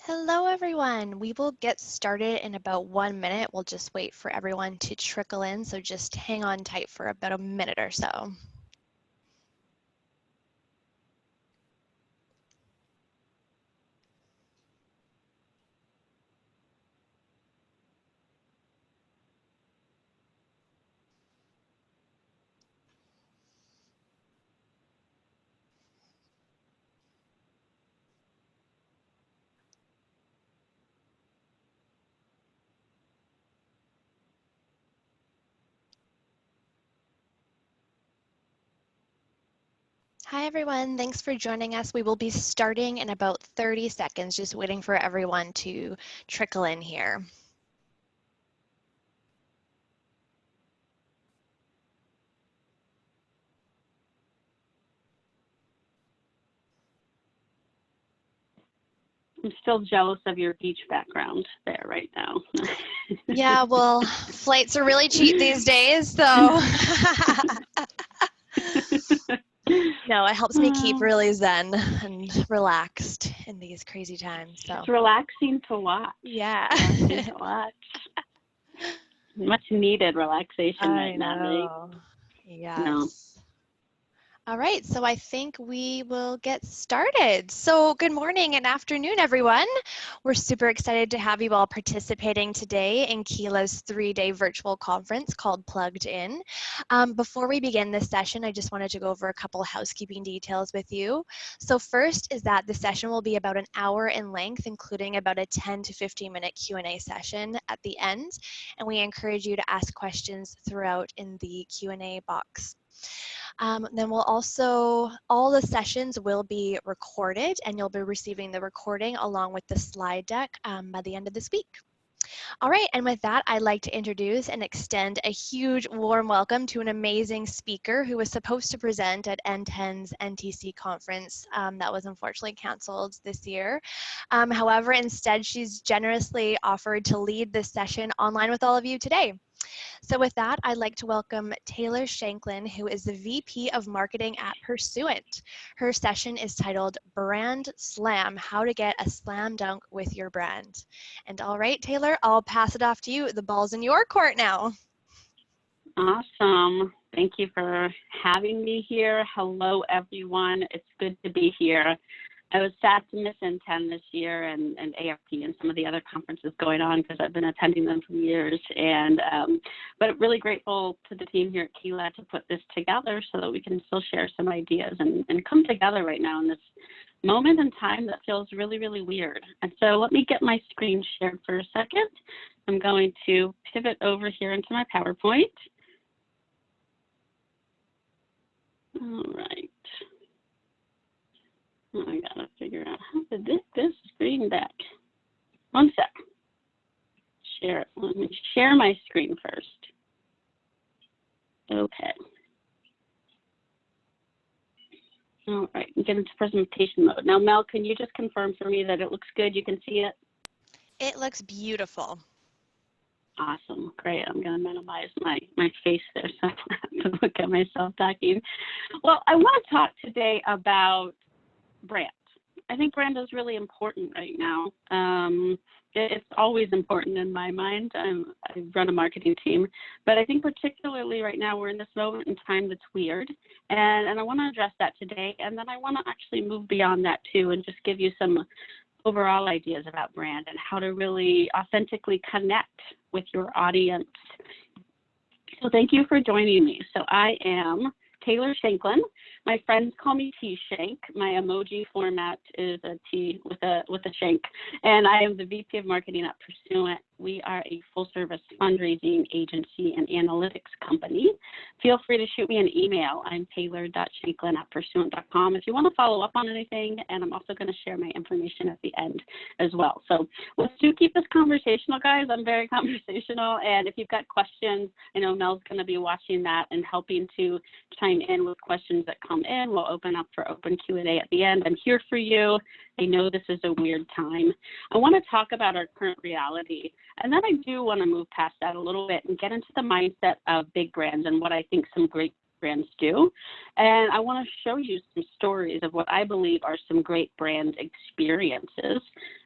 Hello, everyone. We will get started in about 1 minute. We'll just wait for everyone to trickle in, so just hang on tight for about a minute or so. Hi, everyone. Thanks for joining us. We will be starting in about 30 seconds, just waiting for everyone to trickle in here. I'm still jealous of your beach background there right now. Yeah, well, flights are really cheap these days, so no, it helps me keep really zen and relaxed in these crazy times. So it's relaxing to watch. Yeah. Relaxing to watch. Much needed relaxation right now, right? Yes. No. All right, so I think we will get started. So good morning and afternoon, everyone. We're super excited to have you all participating today in Kila's 3-day virtual conference called Plugged In. Before we begin this session, I just wanted to go over a couple housekeeping details with you. So first is that the session will be about an hour in length, including about a 10 to 15-minute Q&A session at the end. And we encourage you to ask questions throughout in the Q&A box. Then we'll also, all the sessions will be recorded and you'll be receiving the recording along with the slide deck by the end of this week. All right, and with that, I'd like to introduce and extend a huge warm welcome to an amazing speaker who was supposed to present at N10's NTC conference that was unfortunately canceled this year. However, instead, she's generously offered to lead this session online with all of you today. So with that, I'd like to welcome Taylor Shanklin, who is the VP of Marketing at Pursuant. Her session is titled Brand Slam, How to Get a Slam Dunk with Your Brand. And all right, Taylor, I'll pass it off to you. The ball's in your court now. Awesome. Thank you for having me here. Hello, everyone. It's good to be here. I was sad to miss N10 this year and AFP and some of the other conferences going on because I've been attending them for years. But really grateful to the team here at Kila to put this together so that we can still share some ideas and come together right now in this moment in time that feels really, really weird. And so let me get my screen shared for a second. I'm going to pivot over here into my PowerPoint. All right. I gotta figure out how to get this screen back. One sec. Share it. Let me share my screen first. Okay. All right, get into presentation mode. Now, Mel, can you just confirm for me that it looks good? You can see it? It looks beautiful. Awesome, great. I'm gonna minimize my face there so I don't have to look at myself talking. Well, I want to talk today about brand. I think brand is really important right now. It's always important in my mind. I run a marketing team, but I think particularly right now we're in this moment in time that's weird, and I want to address that today. And then I want to actually move beyond that too, and just give you some overall ideas about brand and how to really authentically connect with your audience. So thank you for joining me. So I am Taylor Shanklin. My friends call me T Shank. My emoji format is a T with a shank. And I am the VP of Marketing at Pursuant. We are a full-service fundraising agency and analytics company. Feel free to shoot me an email. I'm taylor.shanklin@pursuant.com if you want to follow up on anything, and I'm also going to share my information at the end as well. So let's keep this conversational, guys. I'm very conversational, and if you've got questions, I know Mel's going to be watching that and helping to chime in with questions that come in. We'll open up for open Q&A at the end. I'm here for you. I know this is a weird time. I want to talk about our current reality. And then I do want to move past that a little bit and get into the mindset of big brands and what I think some great brands do. And I want to show you some stories of what I believe are some great brand experiences.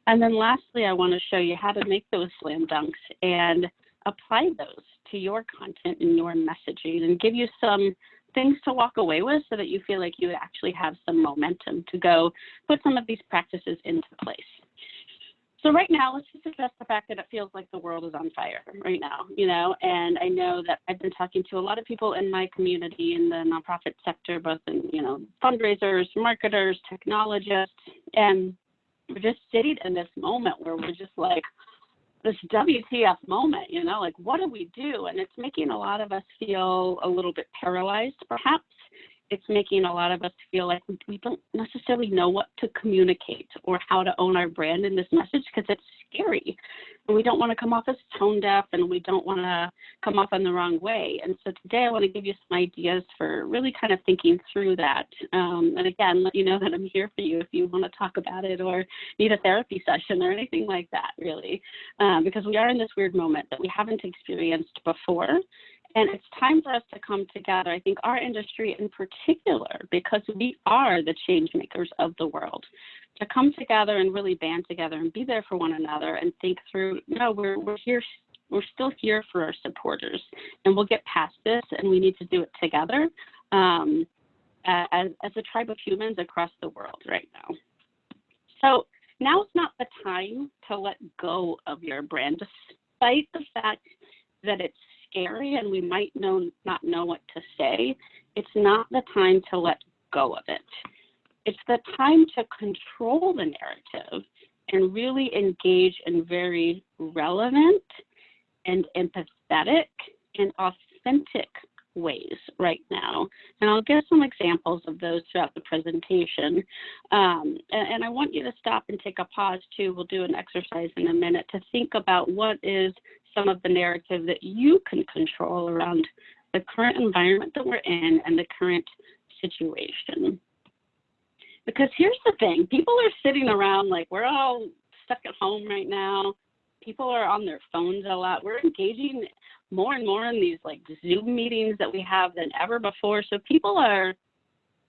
And then lastly, I want to show you how to make those slam dunks and apply those to your content and your messaging, and give you some things to walk away with so that you feel like you actually have some momentum to go put some of these practices into place. So right now, let's just address the fact that it feels like the world is on fire right now, and I know that I've been talking to a lot of people in my community in the nonprofit sector, both in, fundraisers, marketers, technologists, and we're just sitting in this moment where we're just like, this WTF moment, like, what do we do? And it's making a lot of us feel a little bit paralyzed, perhaps. It's making a lot of us feel like we don't necessarily know what to communicate or how to own our brand in this message, because it's scary. And we don't want to come off as tone deaf, and we don't want to come off in the wrong way. And so today I want to give you some ideas for really kind of thinking through that. And again, let you know that I'm here for you if you want to talk about it or need a therapy session or anything like that, really, because we are in this weird moment that we haven't experienced before. And it's time for us to come together, I think our industry in particular, because we are the change makers of the world, to come together and really band together and be there for one another and think through, we're here, we're still here for our supporters, and we'll get past this, and we need to do it together as a tribe of humans across the world right now. So now is not the time to let go of your brand, despite the fact that it's scary and we might not know what to say. It's not the time to let go of it. It's the time to control the narrative and really engage in very relevant and empathetic and authentic ways right now. And I'll give some examples of those throughout the presentation. And I want you to stop and take a pause too. We'll do an exercise in a minute to think about what is some of the narrative that you can control around the current environment that we're in and the current situation. Because here's the thing, people are sitting around like we're all stuck at home right now. People are on their phones a lot. We're engaging more and more in these like Zoom meetings that we have than ever before. So people are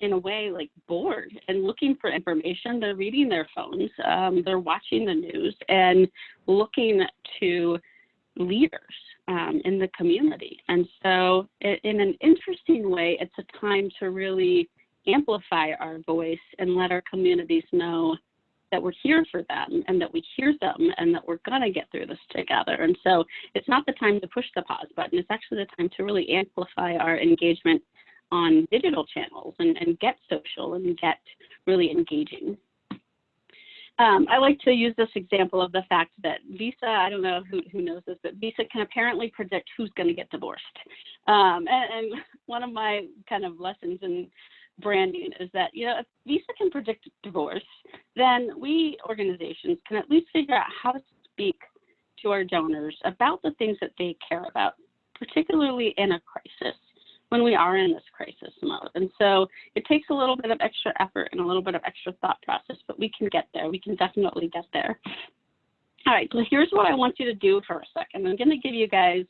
in a way like bored and looking for information. They're reading their phones, they're watching the news and looking to leaders in the community. And so in an interesting way, it's a time to really amplify our voice and let our communities know that we're here for them and that we hear them and that we're going to get through this together. And so it's not the time to push the pause button. It's actually the time to really amplify our engagement on digital channels and get social and get really engaging. I like to use this example of the fact that Visa, I don't know who knows this, but Visa can apparently predict who's going to get divorced. And one of my kind of lessons in branding is that, if Visa can predict divorce, then we organizations can at least figure out how to speak to our donors about the things that they care about, particularly in a crisis, when we are in this crisis mode. And so it takes a little bit of extra effort and a little bit of extra thought process, but we can get there. We can definitely get there. All right, so here's what I want you to do for a second. I'm going to give you guys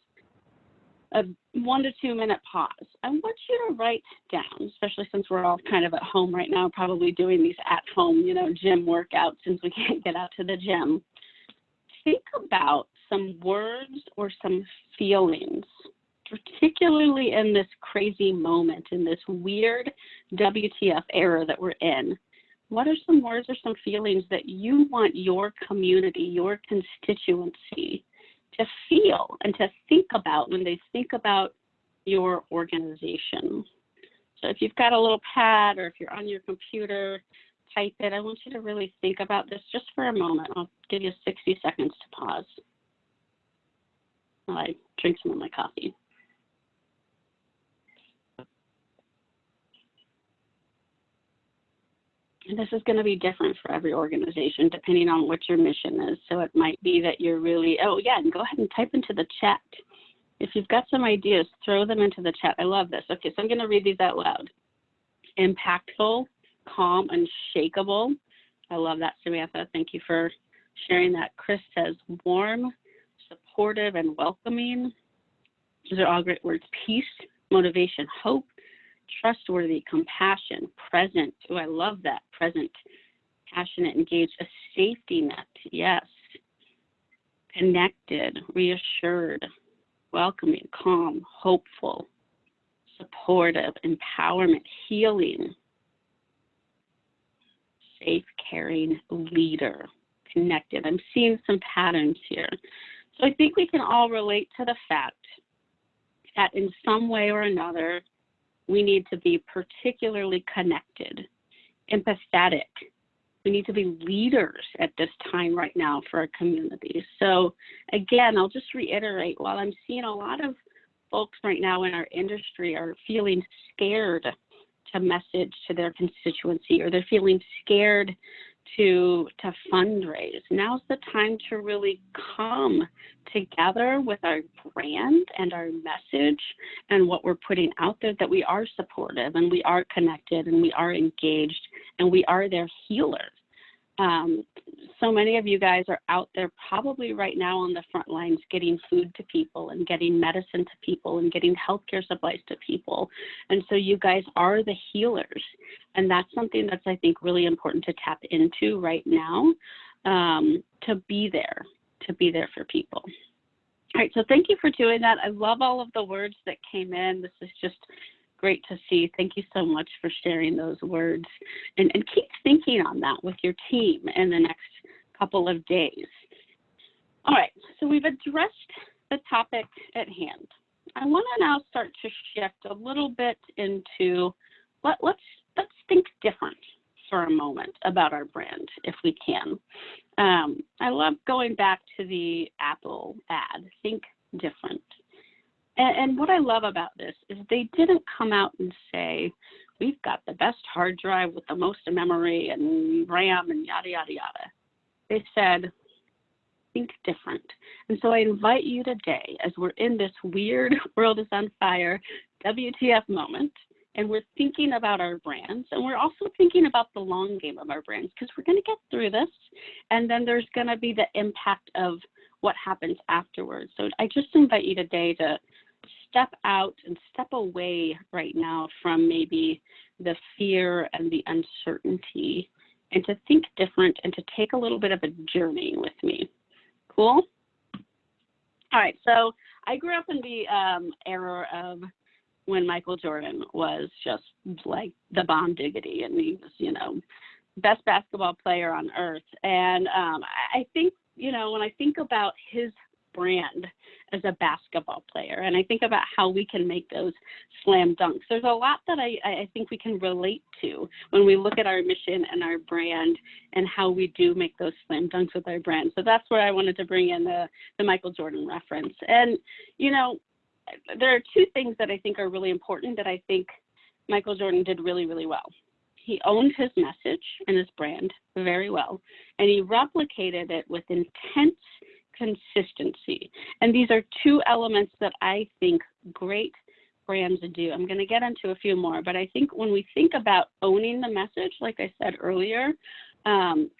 a 1 to 2 minute pause. I want you to write down, especially since we're all kind of at home right now, probably doing these at home, gym workouts since we can't get out to the gym. Think about some words or some feelings, particularly in this crazy moment, in this weird WTF era that we're in. What are some words or some feelings that you want your community, your constituency to feel and to think about when they think about your organization? So if you've got a little pad or if you're on your computer, type it. I want you to really think about this just for a moment. I'll give you 60 seconds to pause while I drink some of my coffee. And this is going to be different for every organization depending on what your mission is. So it might be that you're really, and go ahead and type into the chat. If you've got some ideas, throw them into the chat. I love this. Okay, so I'm going to read these out loud. Impactful, calm, unshakable. I love that, Samantha. Thank you for sharing that. Chris says warm, supportive, and welcoming. These are all great words. Peace, motivation, hope, trustworthy, compassion, present. Oh, I love that, present, passionate, engaged, a safety net, yes, connected, reassured, welcoming, calm, hopeful, supportive, empowerment, healing, safe, caring, leader, connected. I'm seeing some patterns here. So I think we can all relate to the fact that in some way or another, we need to be particularly connected, empathetic. We need to be leaders at this time right now for our community. So again, I'll just reiterate, while I'm seeing a lot of folks right now in our industry are feeling scared to message to their constituency, or they're feeling scared to fundraise, now's the time to really come together with our brand and our message and what we're putting out there, that we are supportive and we are connected and we are engaged and we are their healers. So many of you guys are out there probably right now on the front lines getting food to people and getting medicine to people and getting healthcare supplies to people. And so you guys are the healers. And that's something that's, I think, really important to tap into right now, to be there for people. All right, so thank you for doing that. I love all of the words that came in. This is just great to see. Thank you so much for sharing those words. And keep thinking on that with your team in the next couple of days. All right, so we've addressed the topic at hand. I want to now start to shift a little bit into let's think different for a moment about our brand, if we can. I love going back to the Apple ad, think different. And what I love about this is they didn't come out and say, we've got the best hard drive with the most memory and RAM and yada, yada, yada. They said, think different. And so I invite you today, as we're in this weird world is on fire, WTF moment, and we're thinking about our brands, and we're also thinking about the long game of our brands, because we're going to get through this, and then there's going to be the impact of what happens afterwards. So I just invite you today to step out and step away right now from maybe the fear and the uncertainty, and to think different and to take a little bit of a journey with me. Cool? All right, so I grew up in the era of when Michael Jordan was just like the bomb diggity, and he was, best basketball player on earth. And I think, when I think about his brand as a basketball player, and I think about how we can make those slam dunks, there's a lot that I think we can relate to when we look at our mission and our brand and how we do make those slam dunks with our brand. So that's where I wanted to bring in the Michael Jordan reference. And, there are two things that I think are really important that I think Michael Jordan did really, really well. He owned his message and his brand very well, and he replicated it with intense consistency. And these are two elements that I think great brands do. I'm going to get into a few more, but I think when we think about owning the message, like I said earlier,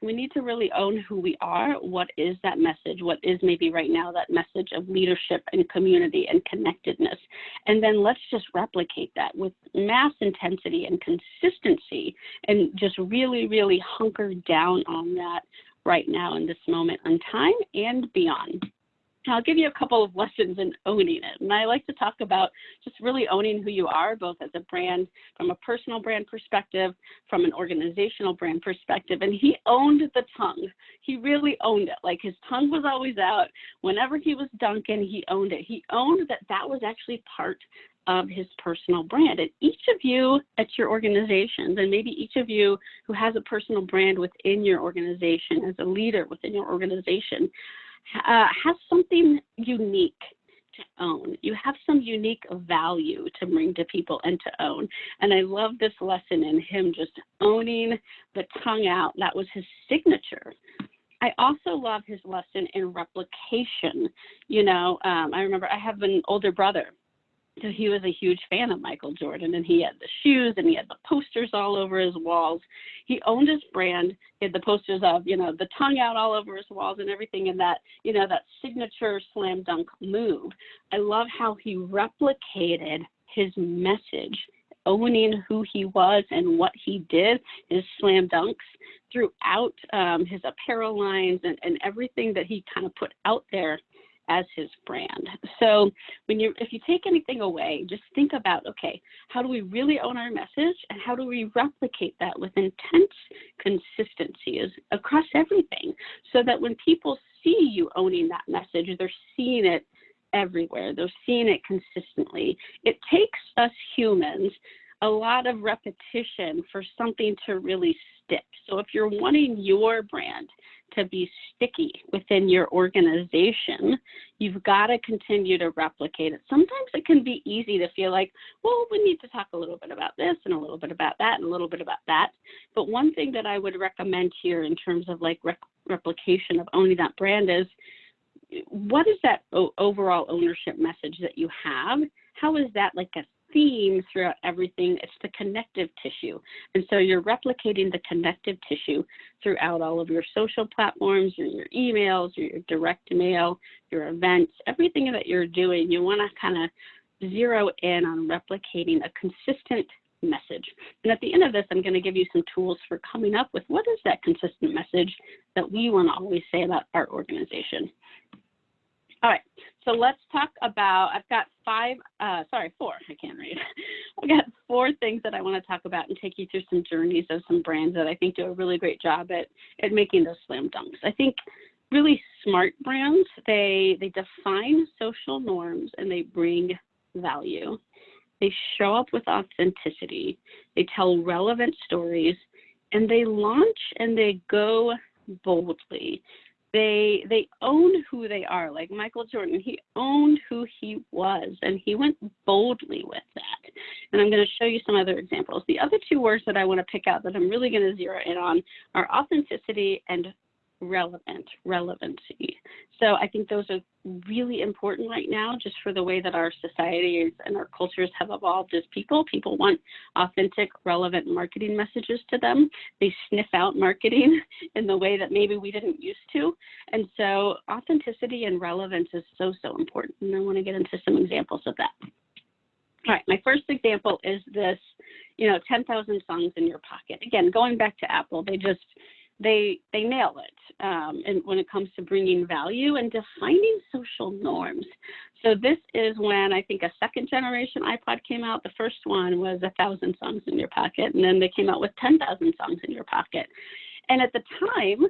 we need to really own who we are. What is that message? What is maybe right now that message of leadership and community and connectedness? And then let's just replicate that with mass intensity and consistency, and just really, really hunker down on that right now in this moment in time and beyond. I'll give you a couple of lessons in owning it. And I like to talk about just really owning who you are, both as a brand, from a personal brand perspective, from an organizational brand perspective. And he owned the tongue. He really owned it. Like, his tongue was always out. Whenever he was dunking, he owned it. He owned that was actually part of his personal brand. And each of you at your organizations, and maybe each of you who has a personal brand within your organization, as a leader within your organization, has something unique to own. You have some unique value to bring to people and to own. And I love this lesson in him just owning the tongue out. That was his signature. I also love his lesson in replication. I remember I have an older brother. So he was a huge fan of Michael Jordan, and he had the shoes and he had the posters all over his walls. He owned his brand. He had the posters of, the tongue out all over his walls and everything, and that, that signature slam dunk move. I love how he replicated his message owning who he was and what he did, his slam dunks throughout his apparel lines and everything that he kind of put out there as his brand. So if you take anything away, just think about, okay, how do we really own our message, and how do we replicate that with intense consistency across everything, so that when people see you owning that message, they're seeing it everywhere. They're seeing it consistently. It takes us humans a lot of repetition for something to really stick. So if you're wanting your brand to be sticky within your organization, you've got to continue to replicate it. Sometimes it can be easy to feel like, well, we need to talk a little bit about this and a little bit about that and a little bit about that. But one thing that I would recommend here in terms of like replication of owning that brand is, what is that overall ownership message that you have? How is that like a theme throughout everything? It's the connective tissue. And so you're replicating the connective tissue throughout all of your social platforms, your emails, your direct mail, your events, everything that you're doing. You want to kind of zero in on replicating a consistent message. And at the end of this, I'm going to give you some tools for coming up with what is that consistent message that we want to always say about our organization. All right, so let's talk about, I've got four, I can't read. I've got 4 things that I want to talk about and take you through some journeys of some brands that I think do a really great job at making those slam dunks. I think really smart brands, they define social norms and they bring value. They show up with authenticity. They tell relevant stories, and they launch and they go boldly. They own who they are. Like Michael Jordan, he owned who he was, and he went boldly with that. And I'm going to show you some other examples. The other 2 words that I want to pick out that I'm really going to zero in on are authenticity and relevancy. So I think those are really important right now, just for the way that our societies and our cultures have evolved as people. People want authentic, relevant marketing messages to them. They sniff out marketing in the way that maybe we didn't used to. And so authenticity and relevance is so, so important. And I want to get into some examples of that. All right, my first example is this, 10,000 songs in your pocket. Again, going back to Apple, they nail it and when it comes to bringing value and defining social norms. So this is when I think a second generation iPod came out. The first one was 1,000 songs in your pocket, and then they came out with 10,000 songs in your pocket. And at the time,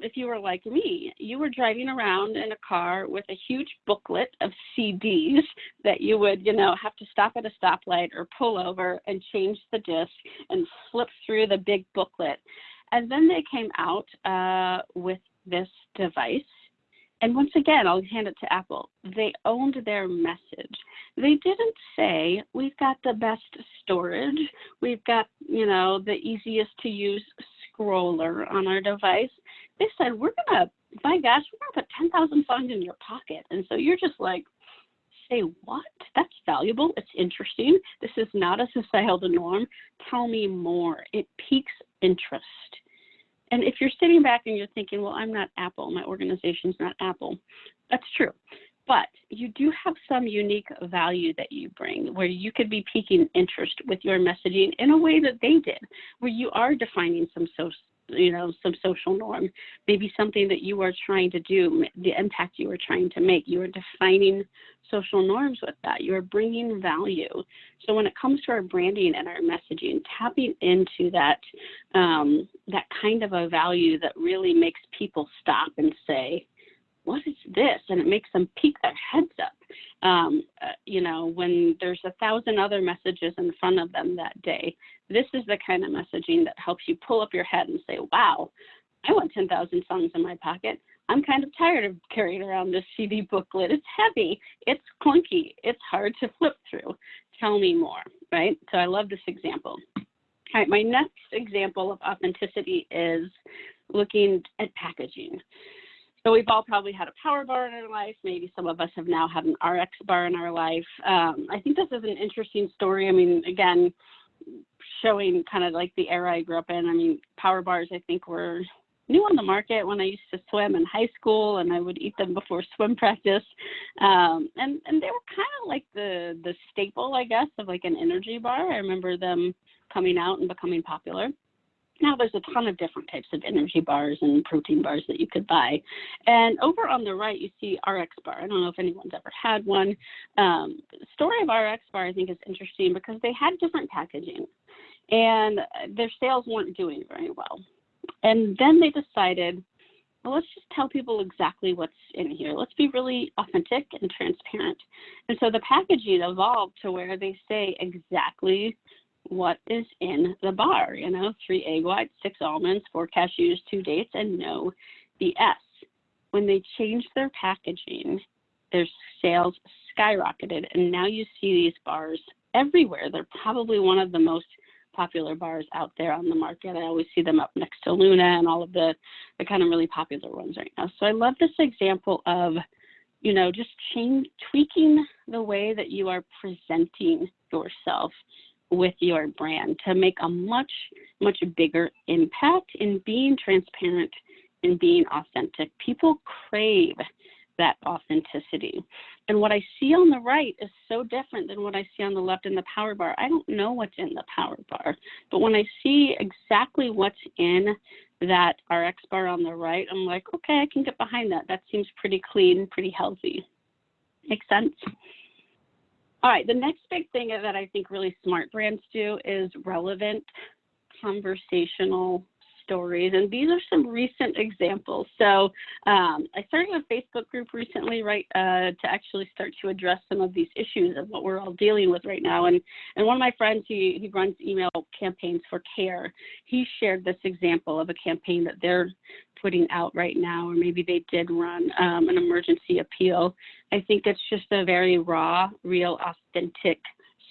if you were like me, you were driving around in a car with a huge booklet of CDs that you would, have to stop at a stoplight or pull over and change the disc and flip through the big booklet. And then they came out with this device. And once again, I'll hand it to Apple. They owned their message. They didn't say, we've got the best storage. We've got, the easiest to use scroller on our device. They said, we're going to put 10,000 songs in your pocket. And so you're just like, say what? That's valuable. It's interesting. This is not a societal norm. Tell me more. It piques interest. And if you're sitting back and you're thinking, well, I'm not Apple, my organization's not Apple, that's true. But you do have some unique value that you bring where you could be piquing interest with your messaging in a way that they did, where you are defining some social norm, maybe something that you are trying to do, the impact you are trying to make. You are defining social norms with that. You are bringing value. So when it comes to our branding and our messaging, tapping into that kind of a value that really makes people stop and say, what is this? And it makes them peek their heads up. When there's 1,000 other messages in front of them that day, this is the kind of messaging that helps you pull up your head and say, wow, I want 10,000 songs in my pocket. I'm kind of tired of carrying around this CD booklet. It's heavy, it's clunky, it's hard to flip through. Tell me more, right? So I love this example. All right, my next example of authenticity is looking at packaging. So we've all probably had a power bar in our life. Maybe some of us have now had an RX bar in our life. I think this is an interesting story. I mean, again, showing kind of like the era I grew up in. I mean, power bars, I think, were new on the market when I used to swim in high school, and I would eat them before swim practice. And they were kind of like the staple, I guess, of like an energy bar. I remember them coming out and becoming popular. Now there's a ton of different types of energy bars and protein bars that you could buy. And over on the right, you see RX Bar. I don't know if anyone's ever had one. The story of RX Bar, I think, is interesting because they had different packaging and their sales weren't doing very well. And then they decided, well, let's just tell people exactly what's in here. Let's be really authentic and transparent. And so the packaging evolved to where they say exactly what is in the bar, 3 egg whites, 6 almonds, 4 cashews, 2 dates, and no BS. When they changed their packaging, their sales skyrocketed, and now you see these bars everywhere. They're probably one of the most popular bars out there on the market. I always see them up next to Luna and all of the kind of really popular ones right now. So I love this example of, just tweaking the way that you are presenting yourself with your brand to make a much, much bigger impact in being transparent and being authentic. People crave that authenticity. And what I see on the right is so different than what I see on the left in the power bar. I don't know what's in the power bar, but when I see exactly what's in that RX bar on the right, I'm like, okay, I can get behind that. That seems pretty clean, pretty healthy. Makes sense? All right, the next big thing that I think really smart brands do is relevant conversational stories. And these are some recent examples. So I started a Facebook group recently, to actually start to address some of these issues of what we're all dealing with right now. And one of my friends, he runs email campaigns for CARE. He shared this example of a campaign that they're putting out right now, or maybe they did run an emergency appeal. I think it's just a very raw, real, authentic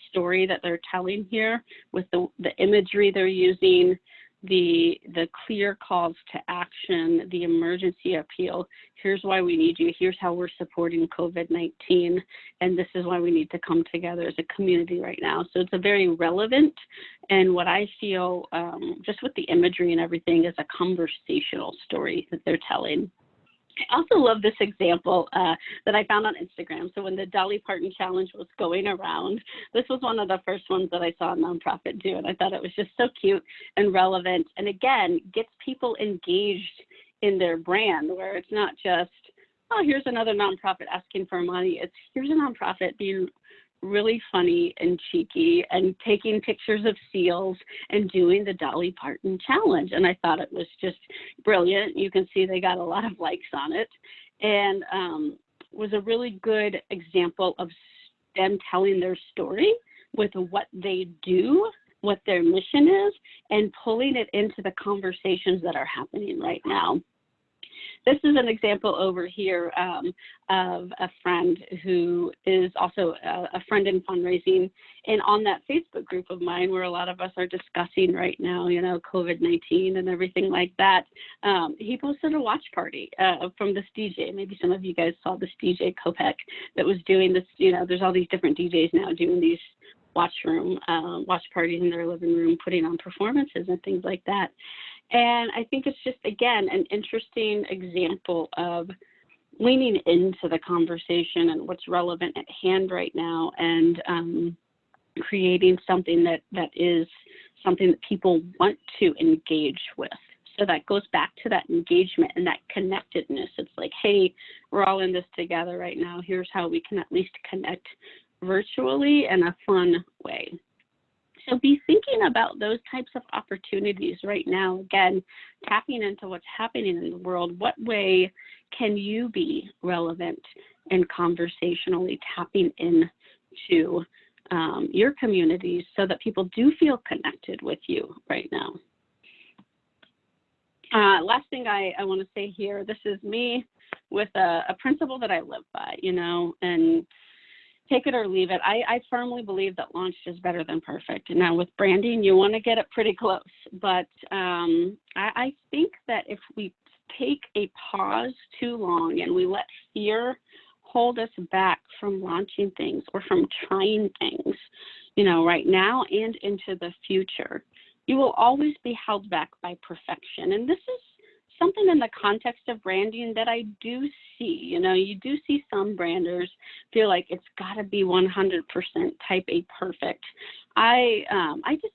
story that they're telling here with the imagery they're using, the clear calls to action, the emergency appeal. Here's why we need you. Here's how we're supporting COVID-19. And this is why we need to come together as a community right now. So it's a very relevant, and what I feel, just with the imagery and everything, is a conversational story that they're telling. I also love this example that I found on Instagram. So when the Dolly Parton challenge was going around, this was one of the first ones that I saw a nonprofit do, and I thought it was just so cute and relevant, and again, gets people engaged in their brand, where it's not just, oh, here's another nonprofit asking for money. It's here's a nonprofit being really funny and cheeky and taking pictures of seals and doing the Dolly Parton challenge. And I thought it was just brilliant. You can see they got a lot of likes on it, and was a really good example of them telling their story with what they do, what their mission is, and pulling it into the conversations that are happening right now. This is an example over here of a friend who is also a friend in fundraising. And on that Facebook group of mine, where a lot of us are discussing right now, COVID-19 and everything like that, he posted a watch party from this DJ. Maybe some of you guys saw this DJ Kopek that was doing this. There's all these different DJs now doing these watch parties in their living room, putting on performances and things like that. And I think it's just, again, an interesting example of leaning into the conversation and what's relevant at hand right now, and creating something that is something that people want to engage with. So that goes back to that engagement and that connectedness. It's like, hey, we're all in this together right now. Here's how we can at least connect virtually in a fun way. So be thinking about those types of opportunities right now. Again, tapping into what's happening in the world. What way can you be relevant and conversationally tapping into your communities so that people do feel connected with you right now? Last thing I want to say here, this is me with a principle that I live by, and take it or leave it. I firmly believe that launched is better than perfect. Now with branding, you want to get it pretty close, but I think that if we take a pause too long and we let fear hold us back from launching things or from trying things, right now and into the future, you will always be held back by perfection. And this is something in the context of branding that I do see. You know, you do see some branders feel like it's got to be 100% type A perfect. I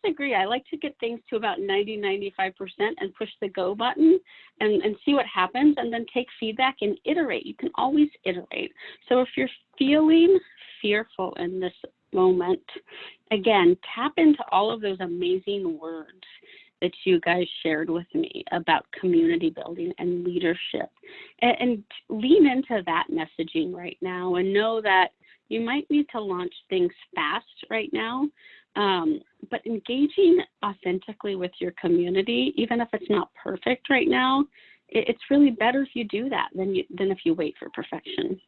disagree. I like to get things to about 90-95% and push the go button and see what happens, and then take feedback and iterate. You can always iterate. So if you're feeling fearful in this moment, again, tap into all of those amazing words that you guys shared with me about community building and leadership, and lean into that messaging right now, and know that you might need to launch things fast right now, but engaging authentically with your community, even if it's not perfect right now, it's really better if you do that than if you wait for perfection.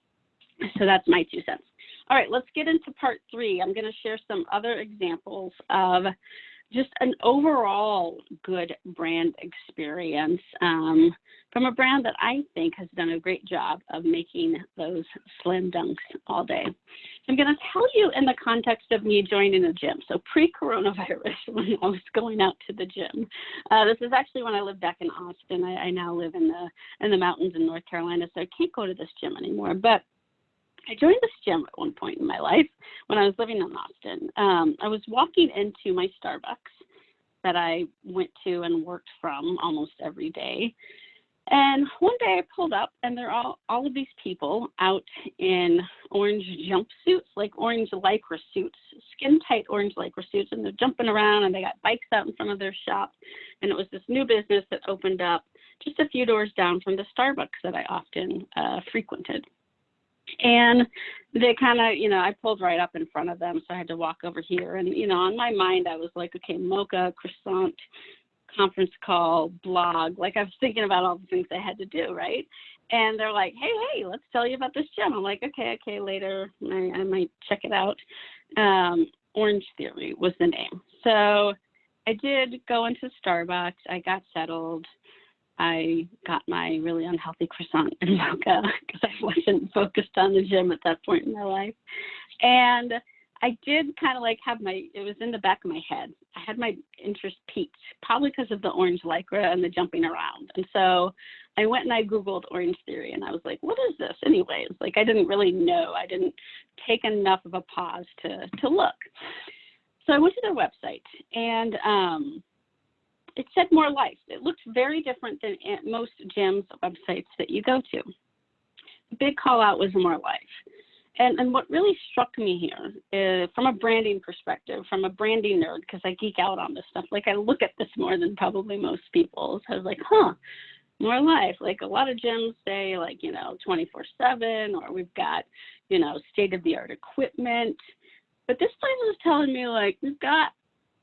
So that's my 2 cents. All right, let's get into part 3. I'm going to share some other examples of just an overall good brand experience from a brand that I think has done a great job of making those slim dunks all day. I'm going to tell you in the context of me joining a gym. So pre-coronavirus, when I was going out to the gym. This is actually when I lived back in Austin. I now live in the mountains in North Carolina, so I can't go to this gym anymore. But I joined this gym at one point in my life when I was living in Austin. I was walking into my Starbucks that I went to and worked from almost every day. And one day I pulled up, and there are all of these people out in orange jumpsuits, like orange lycra suits, skin-tight orange lycra suits, and they're jumping around, and they got bikes out in front of their shop. And it was this new business that opened up just a few doors down from the Starbucks that I often frequented. And they kind of, you know, I pulled right up in front of them, so I had to walk over here. And, you know, on my mind, I was like, okay, mocha, croissant, conference call, blog. Like, I was thinking about all the things I had to do, right? And they're like, hey, let's tell you about this gym. I'm like, okay, later. I might check it out. Orange Theory was the name. So I did go into Starbucks. I got settled. I got my really unhealthy croissant and mocha because I wasn't focused on the gym at that point in my life. And I did kind of like have it was in the back of my head. I had my interest piqued, probably because of the orange lycra and the jumping around. And so I went and I Googled Orange Theory, and I was like, what is this anyways? Like, I didn't really know. I didn't take enough of a pause to look. So I went to their website, and it said More Life. It looked very different than most gyms websites that you go to. The big call out was More Life. And what really struck me here is, from a branding perspective, from a branding nerd, because I geek out on this stuff, like I look at this more than probably most people. So I was like, More Life. Like, a lot of gyms say, like, 24/7, or we've got, state-of-the-art equipment. But this place was telling me, like, we've got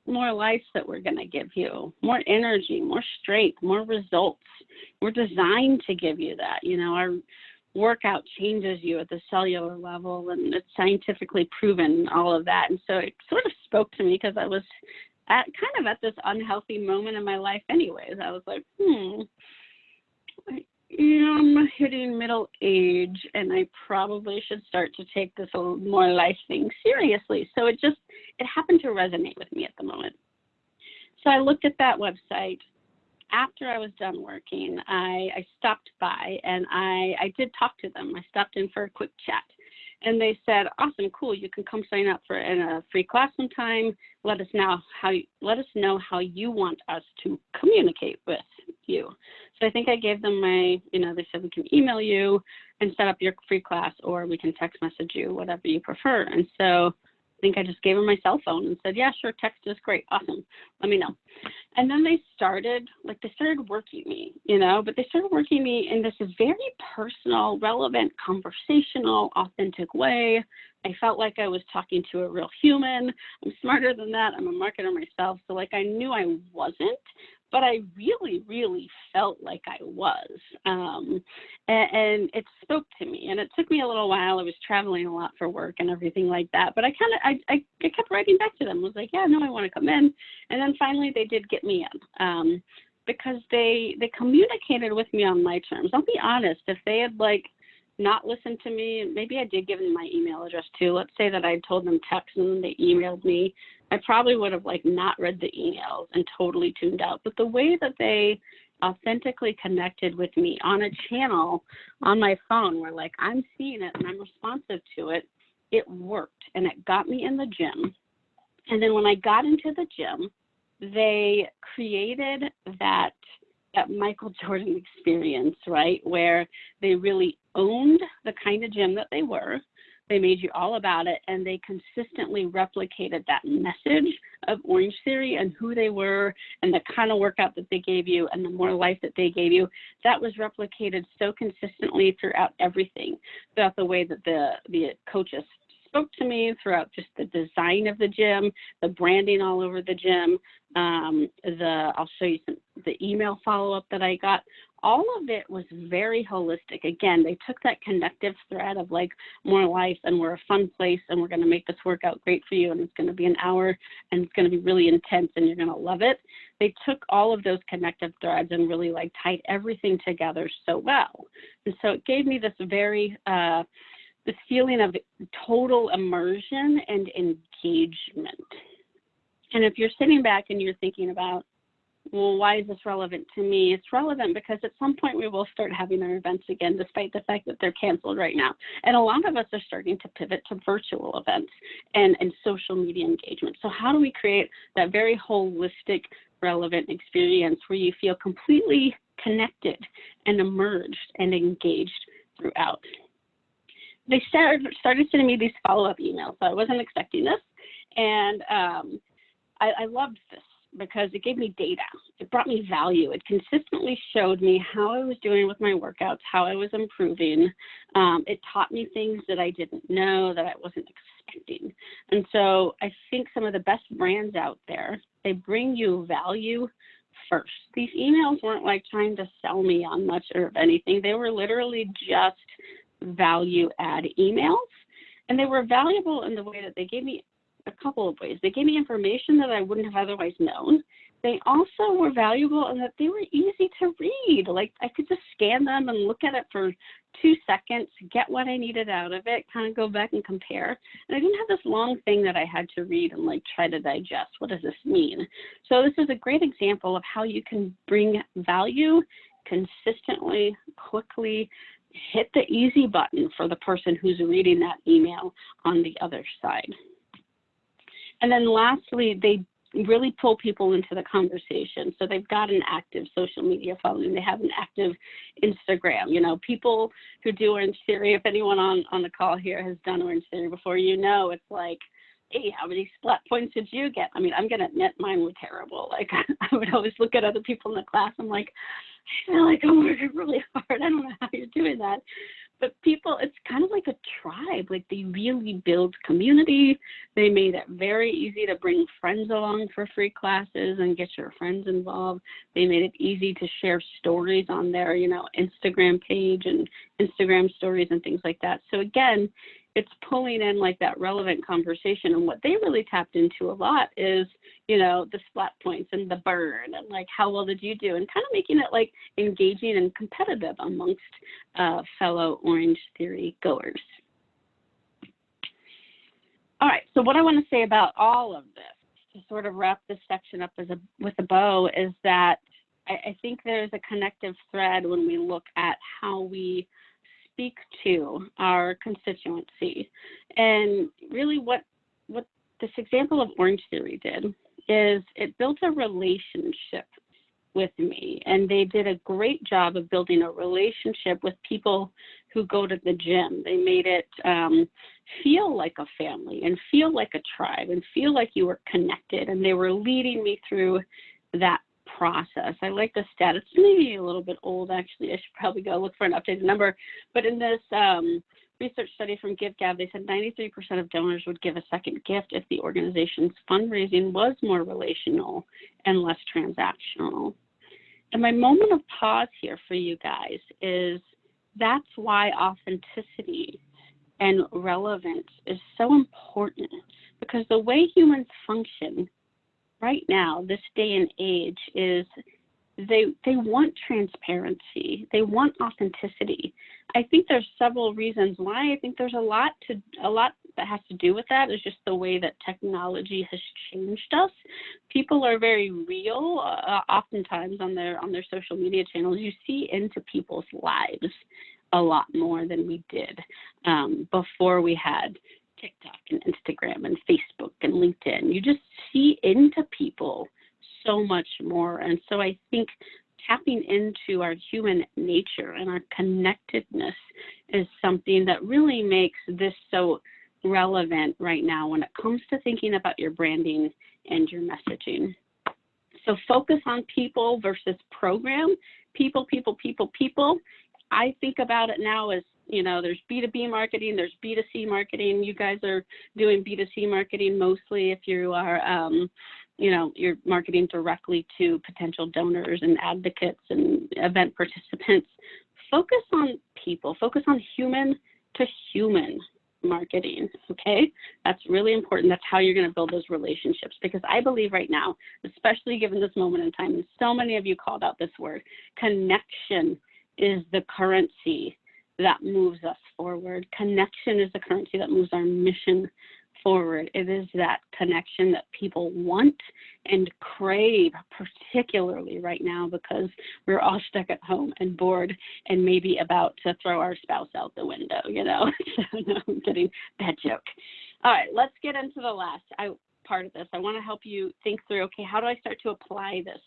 more life that we're going to give you, more energy, more strength, more results. We're designed to give you that. Our workout changes you at the cellular level, and it's scientifically proven, all of that. And so it sort of spoke to me, because I was at this unhealthy moment in my life anyways. I was like, I'm hitting middle age, and I probably should start to take this More Life thing seriously. So it happened to resonate with me at the moment. So I looked at that website. After I was done working, I stopped by, and I did talk to them. I stopped in for a quick chat, and they said, awesome, cool, you can come sign up for a free class sometime. Let us know how you want us to communicate with you. So I think I gave them they said, we can email you and set up your free class, or we can text message you, whatever you prefer. And so I think I just gave them my cell phone and said, yeah, sure, text is great, awesome, let me know. And then they started working me, but they started working me in this very personal, relevant, conversational, authentic way. I felt like I was talking to a real human. I'm smarter than that. I'm a marketer myself. So I knew I wasn't, but I really, really felt like I was. And it spoke to me. And it took me a little while. I was traveling a lot for work and everything like that. But I kept writing back to them. I was like, yeah, no, I want to come in. And then finally they did get me in, because they communicated with me on my terms. I'll be honest, if they had not listened to me, maybe I did give them my email address too. Let's say that I told them text and then they emailed me. I probably would have not read the emails and totally tuned out. But the way that they authentically connected with me on a channel on my phone where like I'm seeing it and I'm responsive to it, it worked and it got me in the gym. And then when I got into the gym, they created that Michael Jordan experience, right? Where they really owned the kind of gym that they were. They made you all about it, and they consistently replicated that message of Orange Theory and who they were and the kind of workout that they gave you and the more life that they gave you. That was replicated so consistently throughout everything, throughout the way that the coaches spoke to me, throughout just the design of the gym, the branding all over the gym, I'll show you the email follow-up that I got. All of it was very holistic. Again, they took that connective thread of like more life and we're a fun place and we're going to make this workout great for you and it's going to be an hour and it's going to be really intense and you're going to love it. They took all of those connective threads and really like tied everything together so well. And so it gave me this very, this feeling of total immersion and engagement. And if you're sitting back and you're thinking about, well, why is this relevant to me? It's relevant because at some point we will start having our events again, despite the fact that they're canceled right now. And a lot of us are starting to pivot to virtual events and social media engagement. So how do we create that very holistic, relevant experience where you feel completely connected and immersed and engaged throughout? They started sending me these follow-up emails, so I wasn't expecting this. And I loved this because it gave me data. It brought me value. It consistently showed me how I was doing with my workouts, how I was improving. It taught me things that I didn't know, that I wasn't expecting. And so I think some of the best brands out there, they bring you value first. These emails weren't like trying to sell me on much of anything. They were literally just value add emails. And they were valuable in the way that they gave me a couple of ways. They gave me information that I wouldn't have otherwise known. They also were valuable in that they were easy to read. Like I could just scan them and look at it for 2 seconds, get what I needed out of it, kind of go back and compare. And I didn't have this long thing that I had to read and like try to digest. What does this mean? So this is a great example of how you can bring value consistently, quickly, hit the easy button for the person who's reading that email on the other side. And then lastly, they really pull people into the conversation. So they've got an active social media following. They have an active Instagram. You know, people who do Orange Theory, if anyone on the call here has done Orange Theory before, you know, it's like, hey, how many splat points did you get? I mean, I'm going to admit mine were terrible. Like I would always look at other people in the class. I'm like, I feel like I'm working really hard. I don't know how you're doing that. But people, it's kind of like a tribe. Like they really build community. They made it very easy to bring friends along for free classes and get your friends involved. They made it easy to share stories on their, you know, Instagram page and Instagram stories and things like that. So again, it's pulling in like that relevant conversation. And what they really tapped into a lot is, you know, the splat points and the burn and like, how well did you do? And kind of making it like engaging and competitive amongst fellow Orange Theory goers. All right, so what I want to say about all of this, to sort of wrap this section up with a bow, is that I think there's a connective thread when we look at how we speak to our constituency. And really what this example of Orange Theory did is it built a relationship with me, and they did a great job of building a relationship with people who go to the gym. They made it feel like a family and feel like a tribe and feel like you were connected, and they were leading me through that process. I like the stat. It's maybe a little bit old, actually. I should probably go look for an updated number. But in this research study from GiveGab, they said 93% of donors would give a second gift if the organization's fundraising was more relational and less transactional. And my moment of pause here for you guys is that's why authenticity and relevance is so important, because the way humans function right now, this day and age, is they want transparency. They want authenticity. I think there's several reasons why. I think there's a lot that has to do with that is just the way that technology has changed us. People are very real. Oftentimes on their social media channels, you see into people's lives a lot more than we did before we had TikTok and Instagram and Facebook and LinkedIn. You just see into people so much more. And so I think tapping into our human nature and our connectedness is something that really makes this so relevant right now when it comes to thinking about your branding and your messaging. So focus on people versus program. People, people, people, people. I think about it now as, you know, there's B2B marketing, there's B2C marketing. You guys are doing B2C marketing mostly if you are, you know, you're marketing directly to potential donors and advocates and event participants. Focus on people, focus on human to human marketing, okay? That's really important. That's how you're going to build those relationships, because I believe right now, especially given this moment in time, and so many of you called out this word, connection is the currency that moves us forward. Connection is the currency that moves our mission forward. It is that connection that people want and crave, particularly right now because we're all stuck at home and bored and maybe about to throw our spouse out the window, you know? So, no, I'm kidding, bad joke. All right, let's get into the last part of this. I want to help you think through, okay, how do I start to apply this,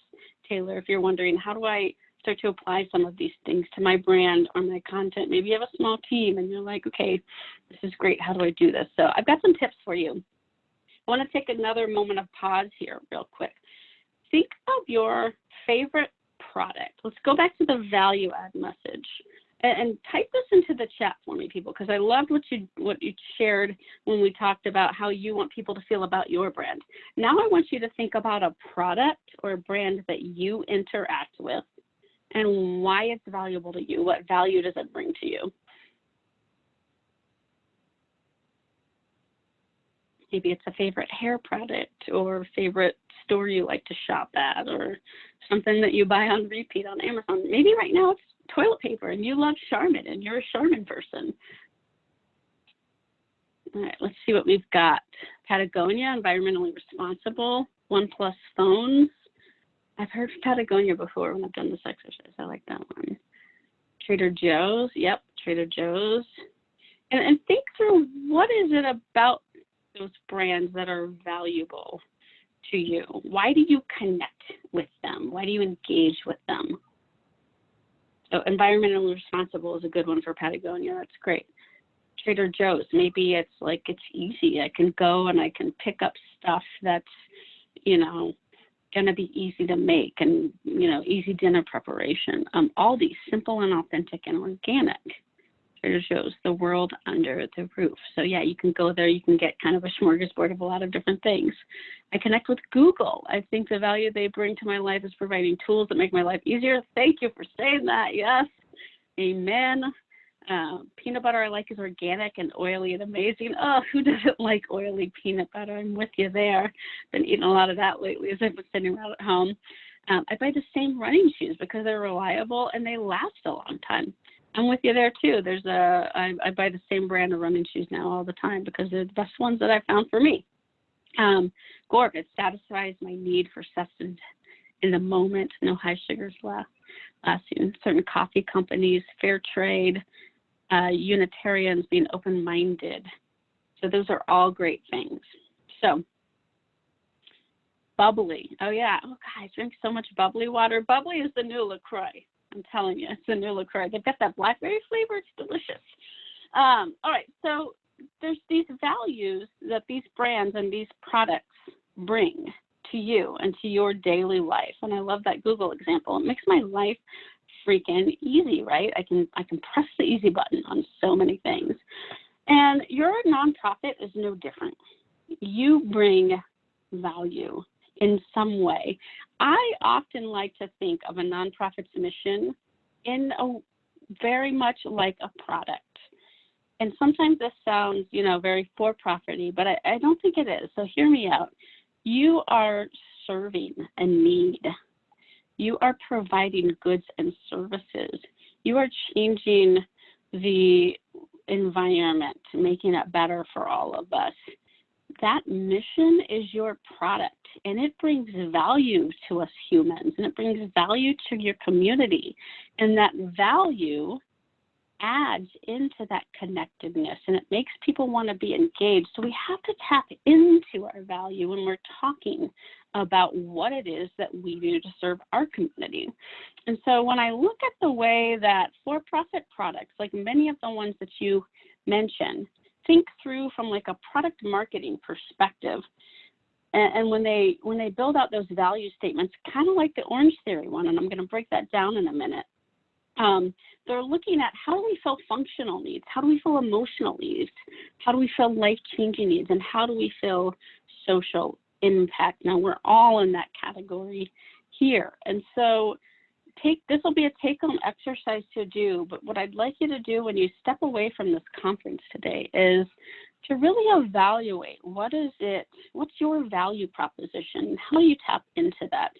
Taylor? If you're wondering, how do I start to apply some of these things to my brand or my content? Maybe you have a small team and you're like, okay, this is great. How do I do this? So I've got some tips for you. I want to take another moment of pause here real quick. Think of your favorite product. Let's go back to the value add message and type this into the chat for me, people, because I loved what you shared when we talked about how you want people to feel about your brand. Now I want you to think about a product or a brand that you interact with and why it's valuable to you. What value does it bring to you? Maybe it's a favorite hair product or favorite store you like to shop at or something that you buy on repeat on Amazon. Maybe right now it's toilet paper and you love Charmin and you're a Charmin person. All right, let's see what we've got. Patagonia, environmentally responsible. OnePlus phones. I've heard Patagonia before when I've done this exercise. I like that one. Trader Joe's. Yep, Trader Joe's. And think through, what is it about those brands that are valuable to you? Why do you connect with them? Why do you engage with them? So environmentally responsible is a good one for Patagonia. That's great. Trader Joe's, maybe it's like it's easy. I can go and I can pick up stuff that's, you know, going to be easy to make and, you know, easy dinner preparation. Aldi, simple and authentic and organic. Trader Joe's, the world under the roof. So yeah, you can go there, you can get kind of a smorgasbord of a lot of different things. I connect with Google. I think the value they bring to my life is providing tools that make my life easier. Thank you for saying that. Yes, amen. Peanut butter I like is organic and oily and amazing. Oh, who doesn't like oily peanut butter? I'm with you there. Been eating a lot of that lately as I've been sitting around at home. I buy the same running shoes because they're reliable and they last a long time. I'm with you there too. I buy the same brand of running shoes now all the time because they're the best ones that I found for me. Gorg, it satisfies my need for sustenance in the moment. No high sugars left. Certain coffee companies, fair trade, Unitarians, being open-minded. So those are all great things. So bubbly. Oh yeah. Oh God, I drink so much bubbly water. Bubbly is the new LaCroix. I'm telling you, it's a new LaCroix. They've got that blackberry flavor. It's delicious. All right, so there's these values that these brands and these products bring to you and to your daily life. And I love that Google example. It makes my life freaking easy, right? I can press the easy button on so many things. And your nonprofit is no different. You bring value in some way. I often like to think of a nonprofit's mission in a very much like a product. And sometimes this sounds, you know, very for-profit-y, but I don't think it is. So hear me out. You are serving a need. You are providing goods and services. You are changing the environment, making it better for all of us. That mission is your product, and it brings value to us humans, and it brings value to your community, and that value adds into that connectedness, and it makes people want to be engaged. So we have to tap into our value when we're talking about what it is that we do to serve our community. And so when I look at the way that for-profit products, like many of the ones that you mentioned, think through from like a product marketing perspective. And when they build out those value statements, kind of like the Orange Theory one, and I'm going to break that down in a minute, they're looking at how do we fill functional needs, how do we fill emotional needs, how do we fill life-changing needs, and how do we fill social impact. Now, we're all in that category here. And so this will be a take-home exercise to do, but what I'd like you to do when you step away from this conference today is to really evaluate what's your value proposition, how do you tap into that.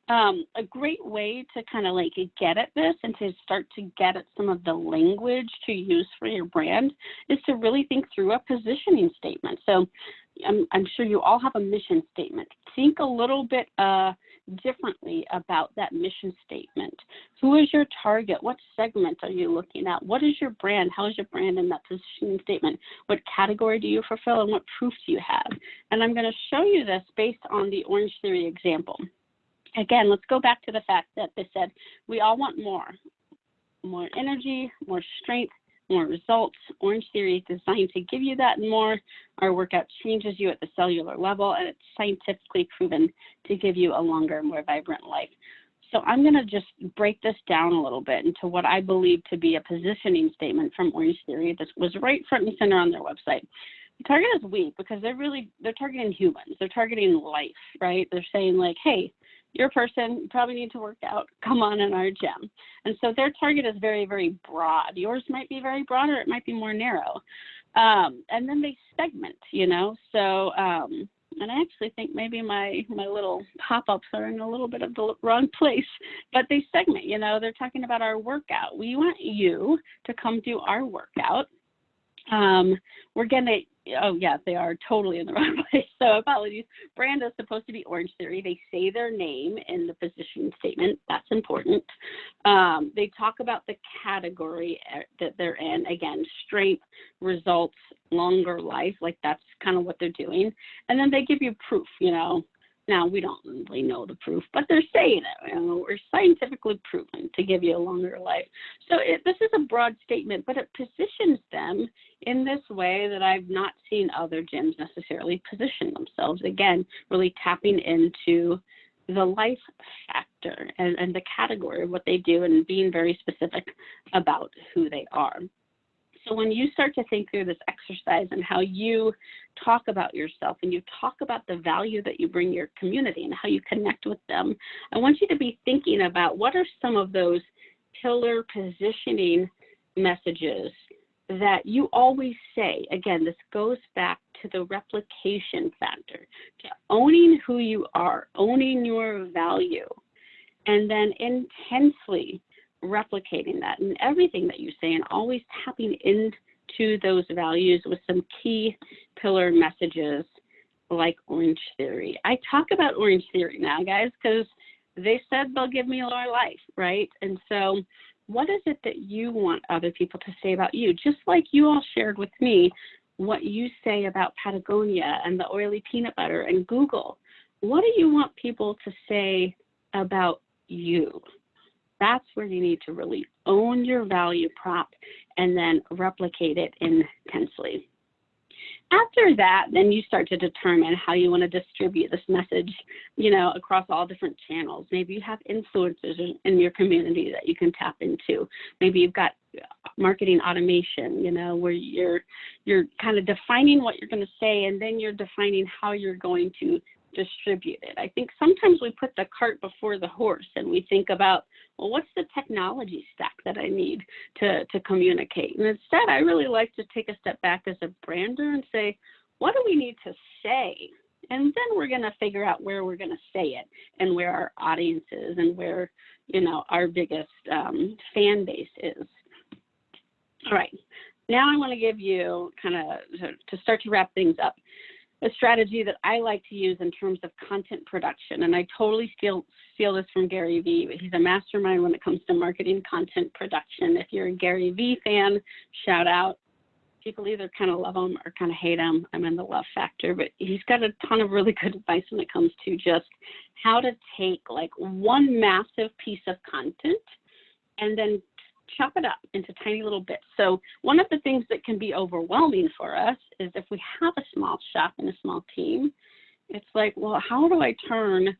A great way to kind of like get at this and to start to get at some of the language to use for your brand is to really think through a positioning statement. So I'm sure you all have a mission statement. Think a little bit differently about that mission statement. Who is your target? What segment are you looking at? What is your brand? How is your brand in that positioning statement? What category do you fulfill, and what proof do you have? And I'm going to show you this based on the Orange Theory example. Again, let's go back to the fact that they said we all want more energy, more strength, more results. Orange Theory is designed to give you that and more. Our workout changes you at the cellular level, and it's scientifically proven to give you a longer, more vibrant life. So I'm going to just break this down a little bit into what I believe to be a positioning statement from Orange Theory. This was right front and center on their website. The target is we because they're targeting humans. They're targeting life, right? They're saying like, hey, you're a person, you probably need to work out, come on in our gym. And so their target is very, very broad. Yours might be very broad, or it might be more narrow. And then they segment, so, and I actually think maybe my little pop-ups are in a little bit of the wrong place, but they segment, they're talking about our workout. We want you to come do our workout. We're going to, oh yeah, they are totally in the wrong place. So apologies. Brand is supposed to be Orange Theory. They say their name in the position statement. That's important. They talk about the category that they're in. Again, strength, results, longer life. Like that's kind of what they're doing. And then they give you proof, Now, we don't really know the proof, but they're saying it. We're scientifically proven to give you a longer life. So this is a broad statement, but it positions them in this way that I've not seen other gyms necessarily position themselves. Again, really tapping into the life factor and the category of what they do and being very specific about who they are. So when you start to think through this exercise and how you talk about yourself and you talk about the value that you bring your community and how you connect with them, I want you to be thinking about what are some of those pillar positioning messages that you always say. Again, this goes back to the replication factor, to owning who you are, owning your value, and then intensely replicating that in everything that you say and always tapping into those values with some key pillar messages like Orange Theory. I talk about Orange Theory now, guys, because they said they'll give me more life, right? And so what is it that you want other people to say about you? Just like you all shared with me what you say about Patagonia and the oily peanut butter and Google. What do you want people to say about you? That's where you need to really own your value prop and then replicate it intensely. After that, then you start to determine how you want to distribute this message, across all different channels. Maybe you have influencers in your community that you can tap into. Maybe you've got marketing automation, where you're kind of defining what you're going to say, and then you're defining how you're going to distribute it. I think sometimes we put the cart before the horse and we think about, well, what's the technology stack that I need to communicate? And instead, I really like to take a step back as a brander and say, what do we need to say? And then we're going to figure out where we're going to say it and where our audience is and where, our biggest fan base is. All right. Now I want to give you kind of, to start to wrap things up, a strategy that I like to use in terms of content production. And I totally steal this from Gary Vee. He's a mastermind when it comes to marketing content production. If you're a Gary Vee fan, shout out. People either kind of love him or kind of hate him. I'm in the love factor, but he's got a ton of really good advice when it comes to just how to take like one massive piece of content and then chop it up into tiny little bits. So one of the things that can be overwhelming for us is if we have a small shop and a small team, it's like, well, how do I turn,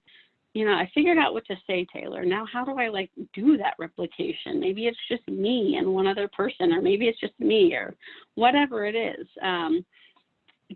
I figured out what to say, Taylor. Now, how do I like do that replication? Maybe it's just me and one other person, or maybe it's just me, or whatever it is.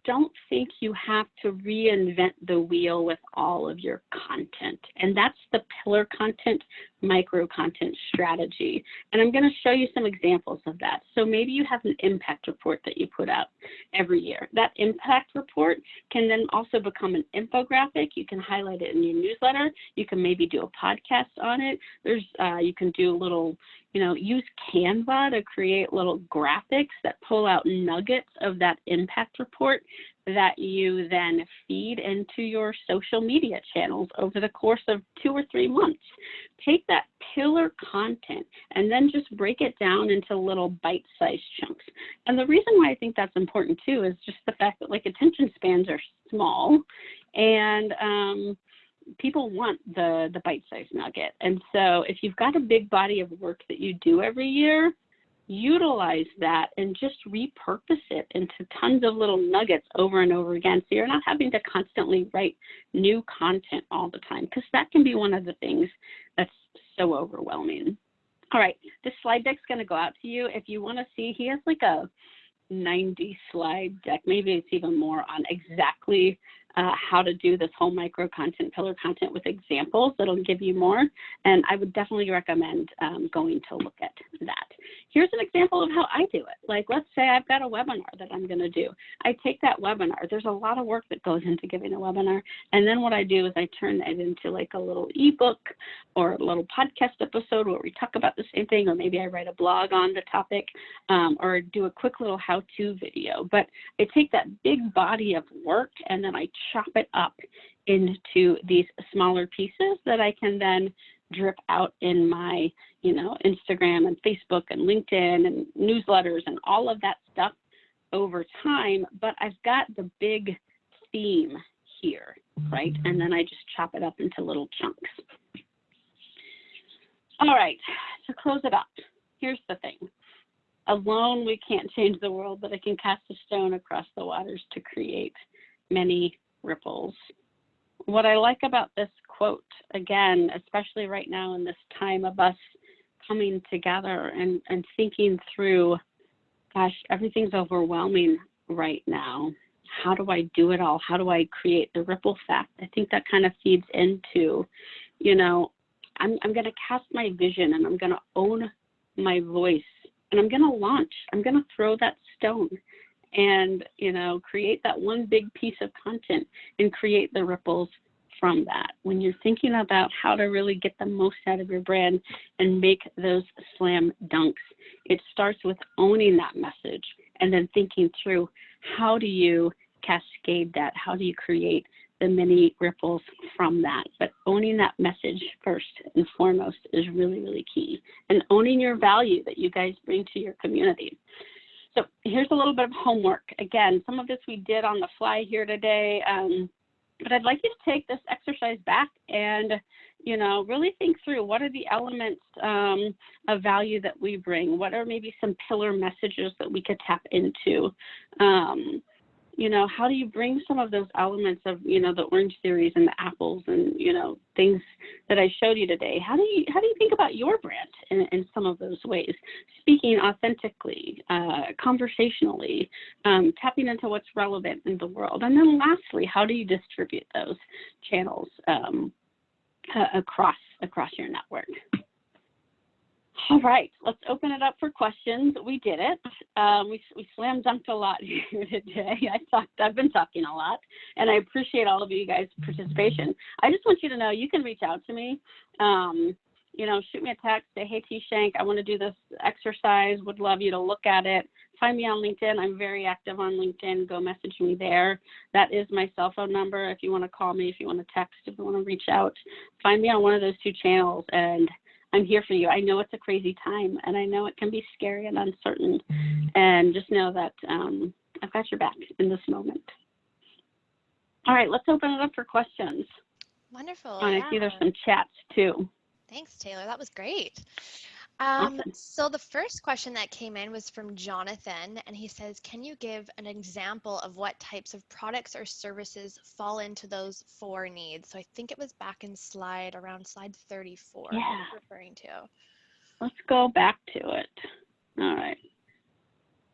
Don't think you have to reinvent the wheel with all of your content. And that's the pillar content, micro content strategy. And I'm going to show you some examples of that. So maybe you have an impact report that you put out every year. That impact report can then also become an infographic. You can highlight it in your newsletter. You can maybe do a podcast on it. You can do a little, use Canva to create little graphics that pull out nuggets of that impact report that you then feed into your social media channels over the course of 2 or 3 months. Take that pillar content and then just break it down into little bite-sized chunks. And the reason why I think that's important too is just the fact that like attention spans are small, and people want the bite-sized nugget. And so if you've got a big body of work that you do every year, utilize that and just repurpose it into tons of little nuggets over and over again, so you're not having to constantly write new content all the time, because that can be one of the things that's so overwhelming. All right, this slide deck's going to go out to you. If you want to see, he has like a 90 slide deck, maybe it's even more, on exactly how to do this whole micro content, pillar content with examples that'll give you more. And I would definitely recommend going to look at that. Here's an example of how I do it. Like, let's say I've got a webinar that I'm going to do. I take that webinar. There's a lot of work that goes into giving a webinar. And then what I do is I turn it into like a little ebook or a little podcast episode where we talk about the same thing, or maybe I write a blog on the topic, or do a quick little how-to video. But I take that big body of work and then I chop it up into these smaller pieces that I can then drip out in my, Instagram and Facebook and LinkedIn and newsletters and all of that stuff over time. But I've got the big theme here, right? And then I just chop it up into little chunks. All right, to close it up, here's the thing. Alone, we can't change the world, but I can cast a stone across the waters to create many ripples. What I like about this quote, again, especially right now in this time of us coming together and thinking through, gosh, everything's overwhelming right now. How do I do it all? How do I create the ripple effect? I think that kind of feeds into, I'm going to cast my vision, and I'm going to own my voice, and I'm going to launch. I'm going to throw that stone and, create that one big piece of content and create the ripples from that. When you're thinking about how to really get the most out of your brand and make those slam dunks, it starts with owning that message and then thinking through, how do you cascade that? How do you create the many ripples from that? But owning that message first and foremost is really, really key. And owning your value that you guys bring to your community. So here's a little bit of homework. Again, some of this we did on the fly here today, but I'd like you to take this exercise back and, really think through, what are the elements of value that we bring? What are maybe some pillar messages that we could tap into? How do you bring some of those elements of, the orange theories and the apples and, things that I showed you today? How do you think about your brand in some of those ways? Speaking authentically, conversationally, tapping into what's relevant in the world. And then lastly, how do you distribute those channels across your network? All right, let's open it up for questions. We did it. We slam dunked a lot here today. I've been talking a lot, and I appreciate all of you guys' participation. I just want you to know you can reach out to me. shoot me a text, say, hey, T. Shank, I want to do this exercise, would love you to look at it. Find me on LinkedIn. I'm very active on LinkedIn. Go message me there. That is my cell phone number. If you want to call me, if you want to text, if you want to reach out, find me on one of those two channels, and I'm here for you. I know it's a crazy time, and I know it can be scary and uncertain, and just know that I've got your back in this moment. All right, let's open it up for questions. Wonderful. And I see there's some chats too. Thanks, Taylor. That was great. Awesome. So the first question that came in was from Jonathan, and he says, can you give an example of what types of products or services fall into those 4 needs? So I think it was back in around slide 34 Yeah. referring to. Let's go back to it. All right.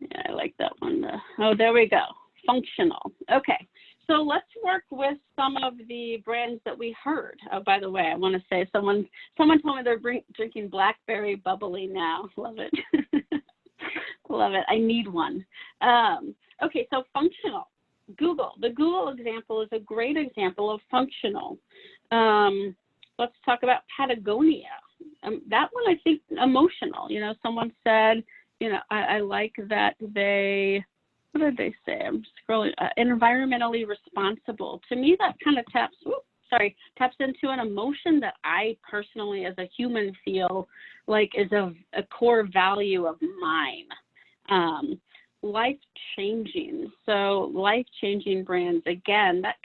Yeah, I like that one. Oh, there we go. Functional. Okay. So let's work with some of the brands that we heard. Oh, by the way, I want to say someone told me they're drinking blackberry bubbly now. Love it. Love it. I need one. Okay, so functional. Google. The Google example is a great example of functional. Let's talk about Patagonia. That one, I think, emotional. Someone said, I like that they, what did they say? I'm scrolling. Environmentally responsible. To me, that kind of taps into an emotion that I personally, as a human, feel like is a core value of mine. Life-changing. So life-changing brands, again, that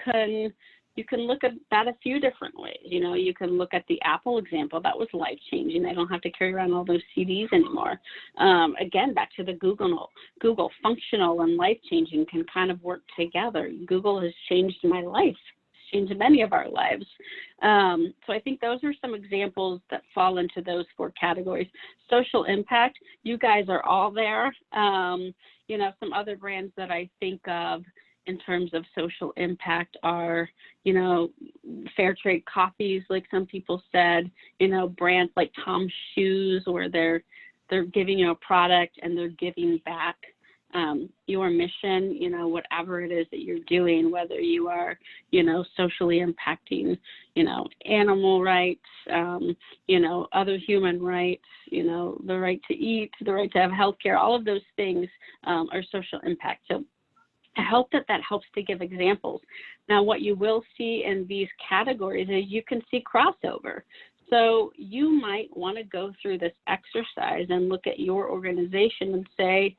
kind of you can look at that a few different ways. You can look at the Apple example. That was life-changing. They don't have to carry around all those CDs anymore. Again, back to the Google functional and life-changing can kind of work together. Google has changed my life, changed many of our lives. So I think those are some examples that fall into those 4 categories. Social impact, you guys are all there. Some other brands that I think of in terms of social impact are, fair trade coffees, like some people said, brands like Tom's Shoes, where they're giving you a product and they're giving back. Your mission, whatever it is that you're doing, whether you are, socially impacting, animal rights, other human rights, the right to eat, the right to have healthcare, all of those things are social impact. So I hope that helps to give examples. Now, what you will see in these categories is you can see crossover. So you might want to go through this exercise and look at your organization and say,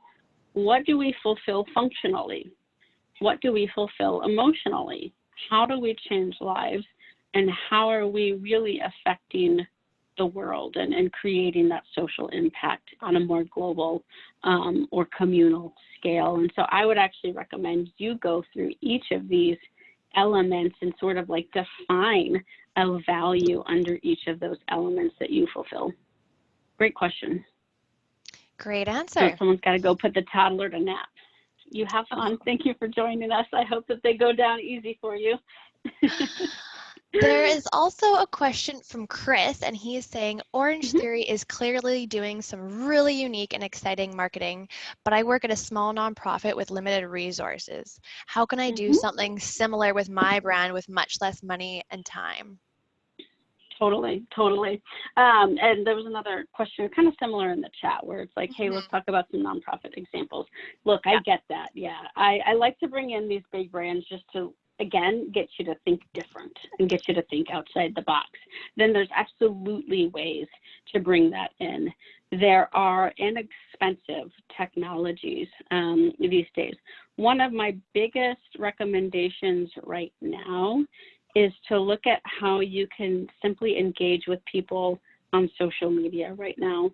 what do we fulfill functionally? What do we fulfill emotionally? How do we change lives? And how are we really affecting the world and creating that social impact on a more global or communal scale? And so I would actually recommend you go through each of these elements and sort of like define a value under each of those elements that you fulfill. Great question. Great answer. So someone's got to go put the toddler to nap. You have fun. Thank you for joining us. I hope that they go down easy for you. There is also a question from Chris, and he is saying, Orange Theory is clearly doing some really unique and exciting marketing, but I work at a small nonprofit with limited resources. How can I do something similar with my brand with much less money and time? Totally. And there was another question kind of similar in the chat where it's like, hey, let's talk about some nonprofit examples. Look, I get that. Yeah, I like to bring in these big brands just to, again, get you to think different and get you to think outside the box. Then there's absolutely ways to bring that in. There are inexpensive technologies these days. One of my biggest recommendations right now is to look at how you can simply engage with people on social media right now.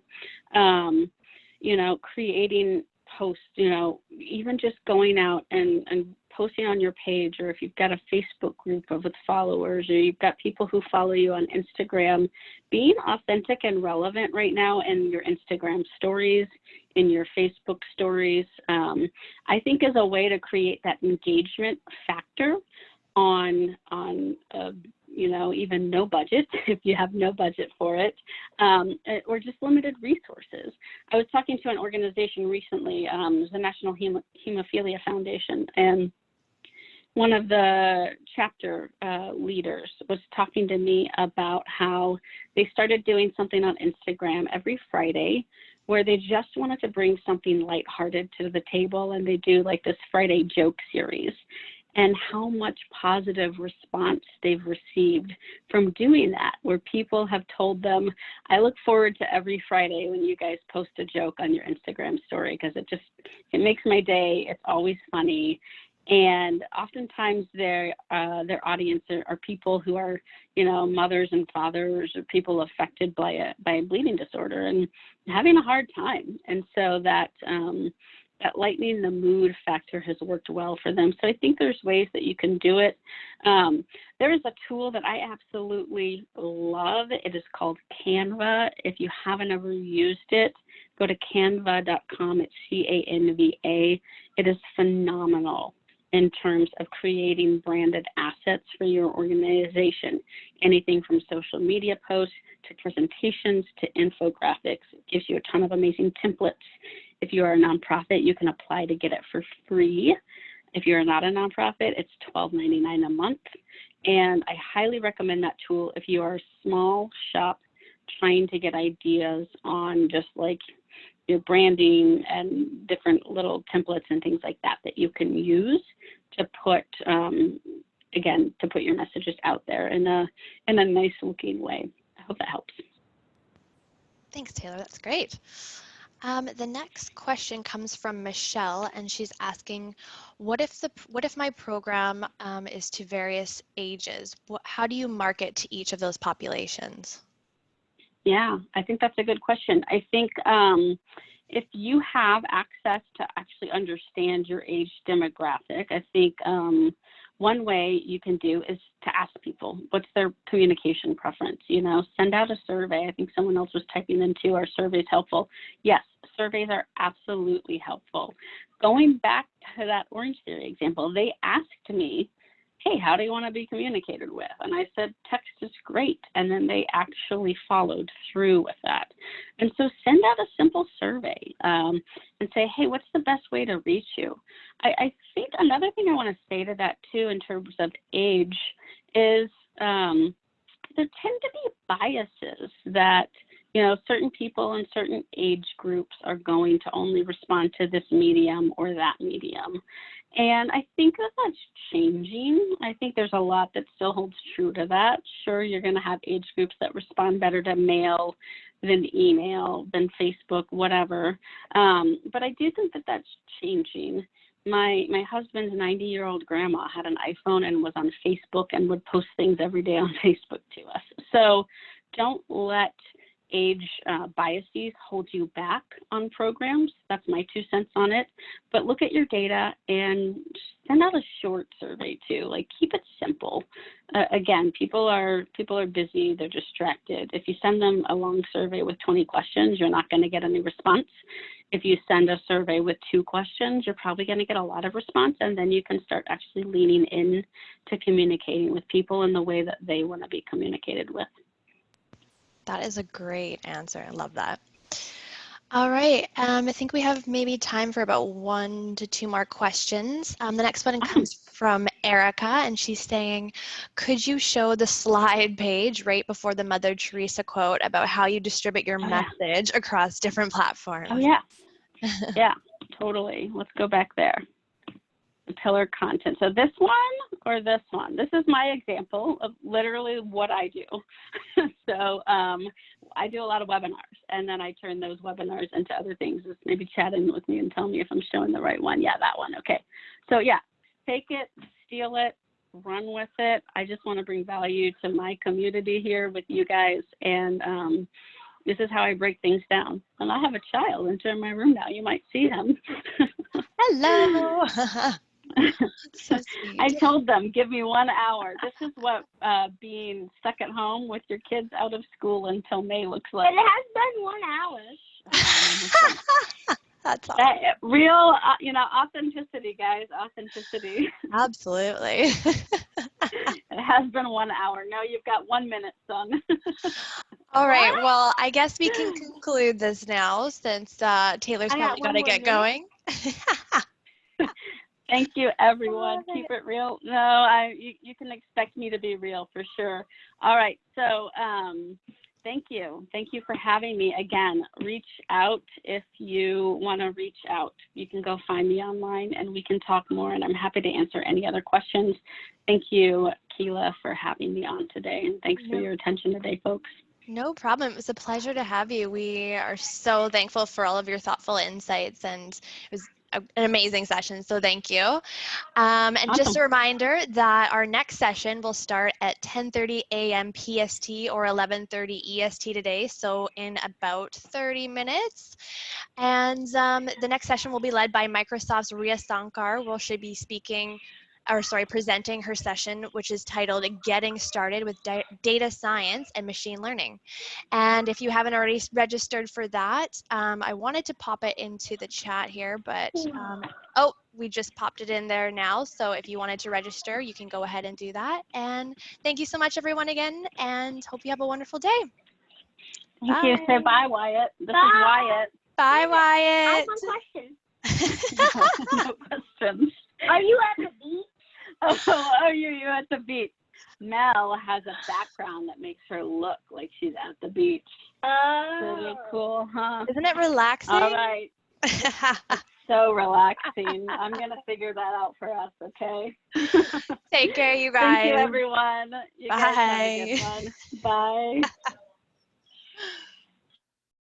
Creating posts, even just going out and posting on your page, or if you've got a Facebook group with followers, or you've got people who follow you on Instagram, being authentic and relevant right now in your Instagram stories, in your Facebook stories, I think is a way to create that engagement factor on even no budget, if you have no budget for it, or just limited resources. I was talking to an organization recently, the National Hemophilia Foundation, and one of the chapter leaders was talking to me about how they started doing something on Instagram every Friday where they just wanted to bring something lighthearted to the table, and they do like this Friday joke series, and how much positive response they've received from doing that, where people have told them, I look forward to every Friday when you guys post a joke on your Instagram story, because it makes my day. It's always funny. And oftentimes their audience are people who are, mothers and fathers or people affected by a bleeding disorder and having a hard time. And so that lightening the mood factor has worked well for them. So I think there's ways that you can do it. There is a tool that I absolutely love. It is called Canva. If you haven't ever used it, go to canva.com. It's CANVA. It is phenomenal in terms of creating branded assets for your organization. Anything from social media posts to presentations to infographics. It gives you a ton of amazing templates. If you are a nonprofit, you can apply to get it for free. If you're not a nonprofit, it's $12.99 a month. And I highly recommend that tool if you are a small shop trying to get ideas on just like your branding and different little templates and things like that you can use to put, again, to put your messages out there in a nice looking way. I hope that helps. Thanks, Taylor. That's great. The next question comes from Michelle, and she's asking, what if my program is to various ages? How do you market to each of those populations? Yeah, I think that's a good question. I think if you have access to actually understand your age demographic, I think one way you can do is to ask people, what's their communication preference? Send out a survey. I think someone else was typing in too, are surveys helpful? Yes, surveys are absolutely helpful. Going back to that Orange Theory example, they asked me, hey, how do you want to be communicated with? And I said, text is great. And then they actually followed through with that. And so send out a simple survey and say, hey, what's the best way to reach you? I think another thing I want to say to that too in terms of age is there tend to be biases that certain people in certain age groups are going to only respond to this medium or that medium. And I think that that's changing. I think there's a lot that still holds true to that. Sure, you're going to have age groups that respond better to mail than email, than Facebook, whatever. But I do think that that's changing. My husband's 90-year-old grandma had an iPhone and was on Facebook and would post things every day on Facebook to us. So don't let age biases hold you back on programs. That's my 2 cents on it. But look at your data and send out a short survey too. Like, keep it simple. Again, people are busy. They're distracted. If you send them a long survey with 20 questions, you're not going to get any response. If you send a survey with 2 questions, you're probably going to get a lot of response, and then you can start actually leaning in to communicating with people in the way that they want to be communicated with. That is a great answer. I love that. All right. I think we have maybe time for about 1 to 2 more questions. The next one comes from Erica, and she's saying, could you show the slide page right before the Mother Teresa quote about how you distribute your message across different platforms? Oh, yeah. Yeah, totally. Let's go back there. The pillar content. So this one or this one? This is my example of literally what I do. So I do a lot of webinars, and then I turn those webinars into other things. Just maybe chat in with me and tell me if I'm showing the right one. Yeah, that one. Okay. So yeah, take it, steal it, run with it. I just want to bring value to my community here with you guys, and this is how I break things down. And I have a child enter my room now. You might see him. Hello. So sweet. I told them, give me 1 hour. This is what being stuck at home with your kids out of school until May looks like. It has been 1 hour. That's awesome. That real, authenticity, guys, authenticity. Absolutely. It has been 1 hour. No, you've got 1 minute, son. All right. Well, I guess we can conclude this now since Taylor's probably got to get going. Thank you, everyone. Keep it real. No, you can expect me to be real for sure. All right. So thank you. Thank you for having me. Again, reach out if you want to reach out. You can go find me online and we can talk more, and I'm happy to answer any other questions. Thank you, Keela, for having me on today, and thanks for your attention today, folks. No problem. It was a pleasure to have you. We are so thankful for all of your thoughtful insights, and it was an amazing session, so thank you. And Awesome. just a reminder that our next session will start at 10:30 a.m. PST or 11:30 EST today, so in about 30 minutes. And the next session will be led by Microsoft's Ria Sankar, where she'll be presenting her session, which is titled Getting Started with Data Science and Machine Learning. And if you haven't already registered for that, I wanted to pop it into the chat here, but oh, we just popped it in there now. So if you wanted to register, you can go ahead and do that. And thank you so much, everyone, again, and hope you have a wonderful day. Thank you. Say bye, Wyatt. This is Wyatt. Bye, Wyatt. I have one question. No questions. Are you at the beach? Oh, you're at the beach. Mel has a background that makes her look like she's at the beach. Pretty cool, huh? Isn't it relaxing? All right. So relaxing. I'm going to figure that out for us, okay? Take care, you guys. Thank you, everyone. You guys have a good one. Bye.